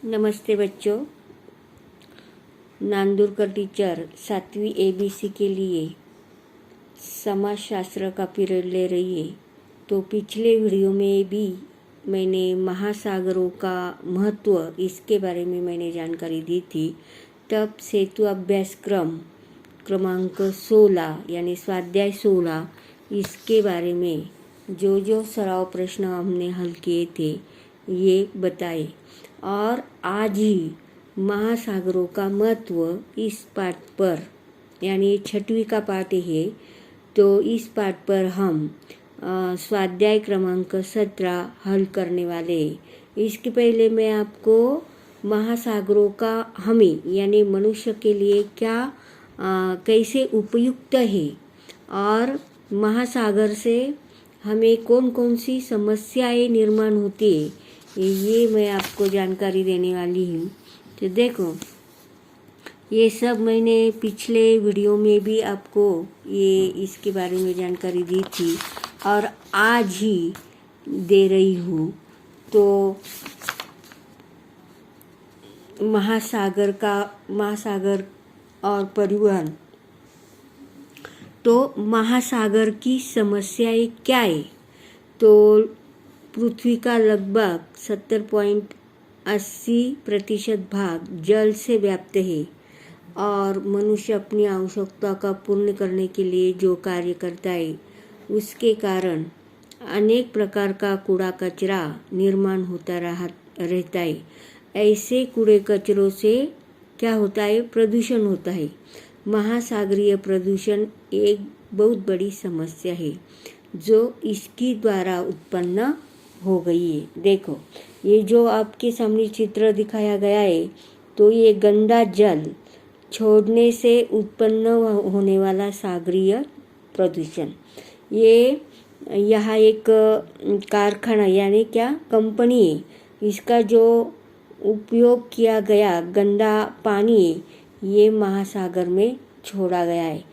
नमस्ते बच्चों। Nandurkar teacher 7वीं ABC के लिए समाजशास्त्र का पीरियड ले रही है। तो पिछले वीडियो में भी मैंने महासागरों का महत्व इसके बारे में मैंने जानकारी दी थी। तब सेतु अभ्यासक्रम क्रमांक 16 यानी स्वाध्याय 16 इसके बारे में जो सराव प्रश्न हमने हल किए थे ये बताए। और आज ही महासागरों का महत्व इस पाठ पर यानी 6वीं का पाठ है। तो इस पाठ पर हम स्वाध्याय क्रमांक 17 हल करने वाले हैं। इसके पहले मैं आपको महासागरों का हमें यानी मनुष्य के लिए क्या कैसे उपयुक्त है और महासागर से हमें कौन कौन सी समस्याएं निर्माण होती है ये मैं आपको जानकारी देने वाली हूँ। तो देखो, ये सब मैंने पिछले वीडियो में भी आपको ये इसके बारे में जानकारी दी थी और आज ही दे रही हूँ। तो महासागर और परिवहन। तो महासागर की समस्याएं क्या है? तो पृथ्वी का लगभग 70.80% भाग जल से व्याप्त है और मनुष्य अपनी आवश्यकता का पूर्ण करने के लिए जो कार्य करता है उसके कारण अनेक प्रकार का कूड़ा कचरा निर्माण होता रहता है। ऐसे कूड़े कचरों से क्या होता है? प्रदूषण होता है। महासागरीय प्रदूषण एक बहुत बड़ी समस्या है जो इसकी द्वारा उत्पन्न हो गई है। देखो, ये जो आपके सामने चित्र दिखाया गया है तो ये गंदा जल छोड़ने से उत्पन्न होने वाला सागरीय प्रदूषण। ये यहाँ एक कारखाना यानी क्या कंपनी है, इसका जो उपयोग किया गया गंदा पानी ये महासागर में छोड़ा गया है।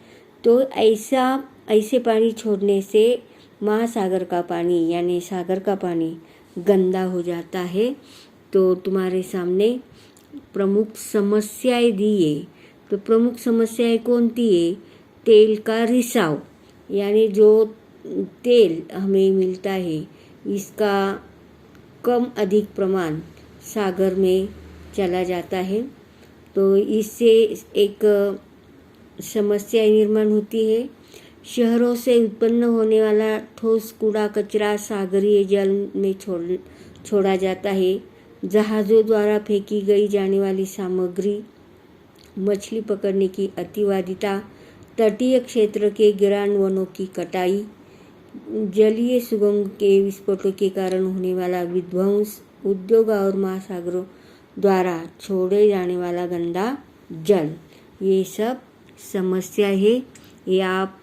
तो ऐसे पानी छोड़ने से महासागर का पानी यानी सागर का पानी गंदा हो जाता है। तो तुम्हारे सामने प्रमुख समस्याएं दी है। तो प्रमुख समस्याएं कौन सी है? तेल का रिसाव यानी जो तेल हमें मिलता है इसका कम अधिक प्रमाण सागर में चला जाता है। तो इससे एक समस्या निर्माण होती है। शहरों से उत्पन्न होने वाला ठोस कूड़ा कचरा सागरीय जल में छोड़ा जाता है। जहाज़ों द्वारा फेंकी गई जाने वाली सामग्री, मछली पकड़ने की अतिवादिता, तटीय क्षेत्र के गिरान वनों की कटाई, जलीय सुरंग के विस्फोटों के कारण होने वाला विध्वंस, उद्योग और महासागरों द्वारा छोड़े जाने वाला गंदा जल, ये सब समस्या है। ये आप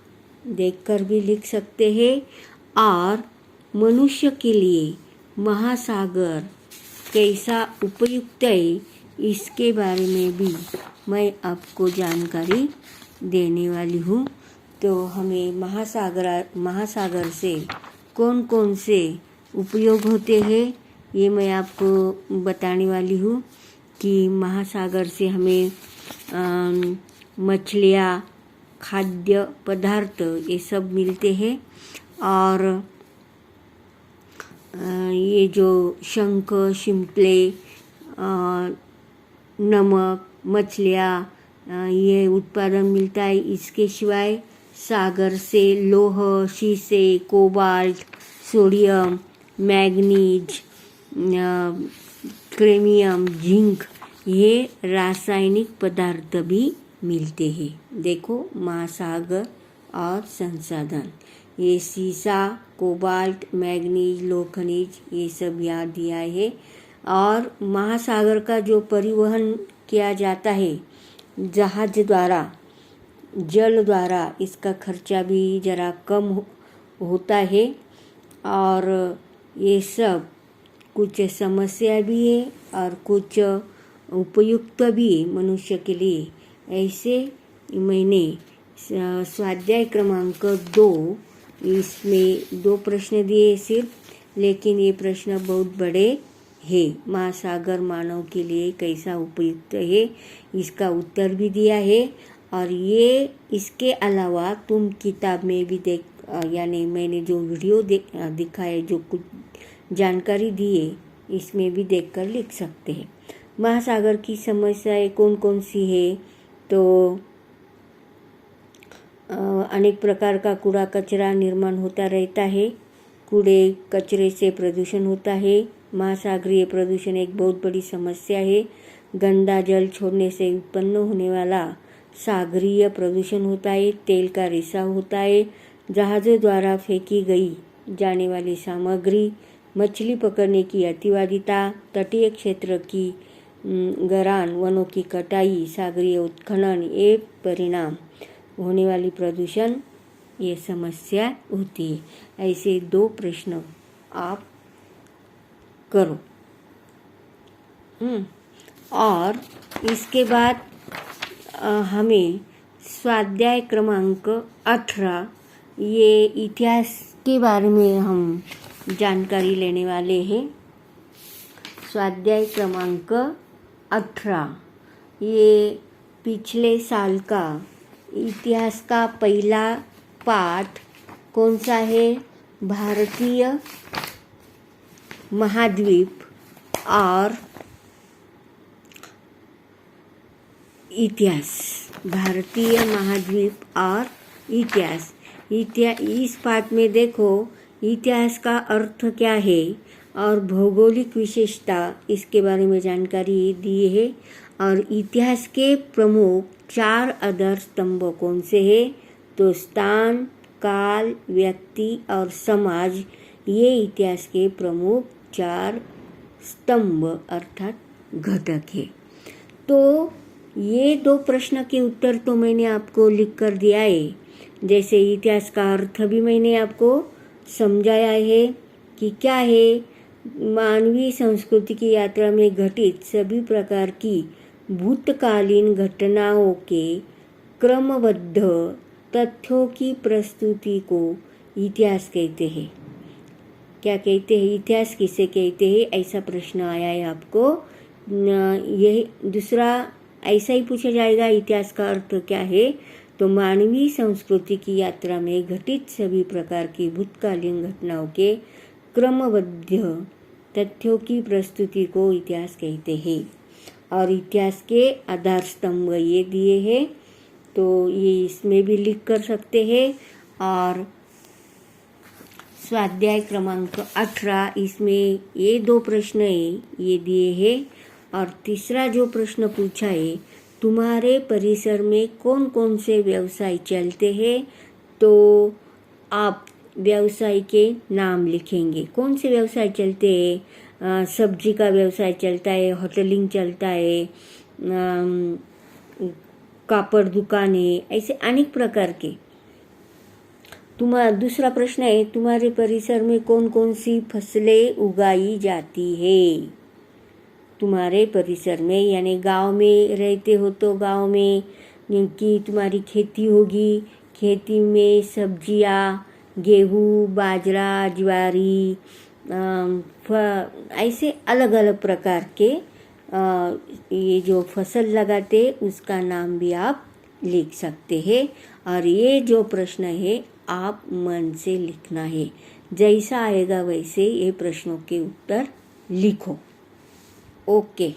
देखकर भी लिख सकते हैं। और मनुष्य के लिए महासागर कैसा उपयुक्त है इसके बारे में भी मैं आपको जानकारी देने वाली हूँ। तो हमें महासागर से कौन कौन से उपयोग होते हैं ये मैं आपको बताने वाली हूँ कि महासागर से हमें मछलियाँ, खाद्य पदार्थ ये सब मिलते हैं। और ये जो शंख, शिंपले, नमक, मछलियाँ ये उत्पादन मिलता है। इसके सिवाय सागर से लोह, शीशे, cobalt, sodium, manganese, chromium, zinc ये रासायनिक पदार्थ भी मिलते हैं। देखो, महासागर और संसाधन, ये शीशा, कोबाल्ट, मैग्नीज, लोह खनिज ये सब यहाँ दिया है। और महासागर का जो परिवहन किया जाता है जहाज द्वारा, जल द्वारा, इसका खर्चा भी ज़रा कम होता है। और ये सब कुछ समस्या भी है और कुछ उपयुक्त भी है मनुष्य के लिए। ऐसे मैंने स्वाध्याय क्रमांक 2 इसमें 2 प्रश्न दिए सिर्फ, लेकिन ये प्रश्न बहुत बड़े है? महासागर मानव के लिए कैसा उपयुक्त है, इसका उत्तर भी दिया है। और ये इसके अलावा तुम किताब में भी यानी मैंने जो वीडियो दिखाए, जो कुछ जानकारी दी है, इसमें भी देखकर लिख सकते हैं। महासागर की समस्याएं कौन कौन सी है? तो अनेक प्रकार का कूड़ा कचरा निर्माण होता रहता है। कूड़े कचरे से प्रदूषण होता है। महासागरीय प्रदूषण एक बहुत बड़ी समस्या है। गंदा जल छोड़ने से उत्पन्न होने वाला सागरीय प्रदूषण होता है। तेल का रिसाव होता है। जहाज़ों द्वारा फेंकी गई जाने वाली सामग्री, मछली पकड़ने की अतिवादिता, तटीय क्षेत्र की गरान, वनों की कटाई, सागरीय उत्खनन, ये परिणाम होने वाली प्रदूषण, ये समस्या होती है। ऐसे 2 प्रश्न आप करो। और इसके बाद हमें स्वाध्याय क्रमांक 18, ये इतिहास के बारे में हम जानकारी लेने वाले हैं। स्वाध्याय क्रमांक 18 ये पिछले साल का इतिहास का पहला पाठ कौन सा है? भारतीय महाद्वीप और इतिहास। भारतीय महाद्वीप और इतिहास। इस पाठ में देखो इतिहास का अर्थ क्या है और भौगोलिक विशेषता, इसके बारे में जानकारी दी है। और इतिहास के प्रमुख 4 आधार स्तंभ कौन से हैं? तो स्थान, काल, व्यक्ति और समाज, ये इतिहास के प्रमुख 4 स्तंभ अर्थात घटक है। तो ये 2 प्रश्न के उत्तर तो मैंने आपको लिख कर दिया है। जैसे इतिहास का अर्थ भी मैंने आपको समझाया है कि क्या है। मानवीय संस्कृति की यात्रा में घटित सभी प्रकार की भूतकालीन घटनाओं के क्रमबद्ध तथ्यों की प्रस्तुति को इतिहास कहते हैं। क्या कहते हैं? इतिहास किसे कहते हैं? ऐसा प्रश्न आया है आपको। यही दूसरा ऐसा ही पूछा जाएगा, इतिहास का अर्थ क्या है? तो मानवीय संस्कृति की यात्रा में घटित सभी प्रकार की भूतकालीन घटनाओं के क्रमबद्ध तथ्यों की प्रस्तुति को इतिहास कहते हैं। और इतिहास के आधार स्तंभ ये दिए हैं, तो ये इसमें भी लिख कर सकते हैं। और स्वाध्याय क्रमांक 18, इसमें ये 2 प्रश्न है, ये दिए हैं। और तीसरा जो प्रश्न पूछा है, तुम्हारे परिसर में कौन कौन से व्यवसाय चलते हैं? तो आप व्यवसाय के नाम लिखेंगे। कौन से व्यवसाय चलते हैं? सब्जी का व्यवसाय चलता है, होटलिंग चलता है, कापड़ दुकान है, ऐसे अनेक प्रकार के। दूसरा प्रश्न है, तुम्हारे परिसर में कौन कौन सी फसलें उगाई जाती है? तुम्हारे परिसर में यानी गांव में रहते हो तो गांव में की तुम्हारी खेती होगी। खेती में सब्जियां, गेहूँ, बाजरा, ज्वारी, ऐसे अलग अलग प्रकार के ये जो फसल लगाते उसका नाम भी आप लिख सकते हैं। और ये जो प्रश्न है आप मन से लिखना है। जैसा आएगा वैसे ये प्रश्नों के उत्तर लिखो। ओके।